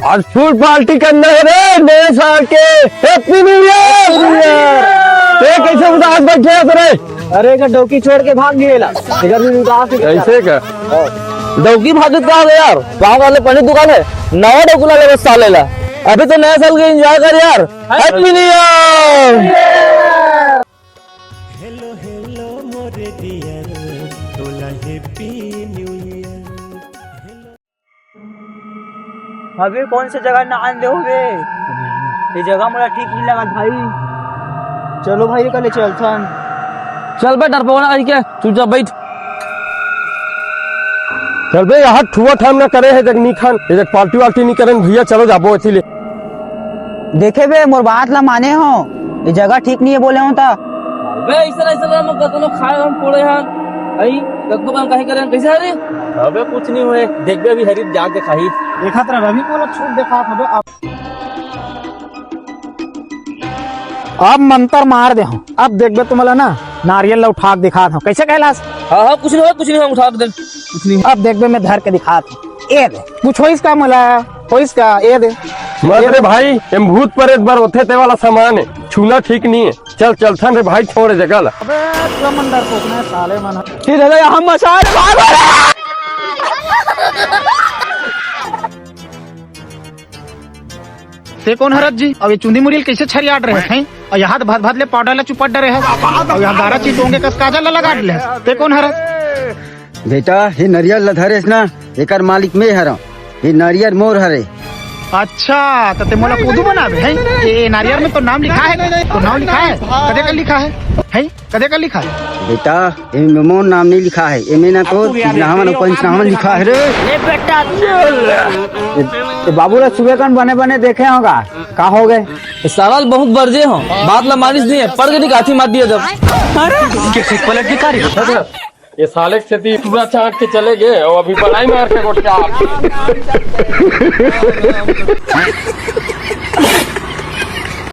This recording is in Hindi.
आज फुल पार्टी करना है रे नए साल के। Happy new year. ते कैसे उदास बैठे है तेरे? अरे का डौकी छोड़ के भाग गया ऐसे का डौकी भागत कहा गया यार। गाँव वाले पंडित दुकान है नवा डोकुला ले बस साले ला। अभी तो नया साल के एंजॉय कर यार। Happy new year. Hello hello More dear तोला हैप्पी न्यू ईयर। अभी कौन सी जगह नान दोगे? ये जगह मुझे ठीक नहीं लगा भाई। चलो भाई कल चलता। चल बे डरपोक ना क्या चुपचाप बैठ। चल बे यहाँ ठुआ ठाम ना करे है जगनी खान ये पार्टी वार्टी नहीं करें भैया। चलो जाबो इसीलिए देखे बे मोर बात ला माने हो। ये जगह ठीक नहीं है बोले हो ता बे ऐसा हम कतनो खाए हम पड़े हां आई लगभग हम काहे करें कैसे हरे। अबे कुछ नहीं हुए देख बे अभी हरी जाके खाई देखा तेरा रवि को छूट देखा था। अब मंत्र मार दे हूँ। अब देख बे तुम्हारा ना नारियल ला उठा के दिखा था कैसे कहलास। हां कुछ नहीं हम उठा दे कुछ नहीं। अब देख बे मैं धर के दिखा था ए दे कुछ हो इसका मला हो इसका ए दे मत रे भाई एम भूत पर एक बार होते ते वाला सामान है छूना ठीक नहीं है। चल चलथन रे भाई छोड़ जगह ला। अबे समंदर कोकने साले मन ठीक है हम मसाल भाग। ते कौन हरत जी अब ये चुंदी मुरील कैसे छरियाट रहे हैं और यहाँ भात भात ले पाउडर ला चुपट डरे है और यहाँ गारा चीज होंगे कस काजल ला लगा ले ते कौन हरत बेटा ये नारियल ला धरेस ना एकर मालिक मैं हरा ये नारियल मोर हरे। अच्छा तो ते मोला कोदू बनावे है ये नारियल में तो नाम लिखा है तो नाम लिखा है कदे का लिखा है कदे का लिखा है बेटा ये मोर नाम नहीं लिखा है ये ना तो नामन पंचनामन लिखा है रे। बाबू रे सुबह कन बने बने देखे होगा का हो गए। सवाल बहुत बरजे हो बात ला मानिस नहीं है पढ़ के दिखाती मार दिया जब के सिक पलट दिखा रही ये साले खेती पूरा चाट के चले गए और अभी बनाई मार के गोट के आप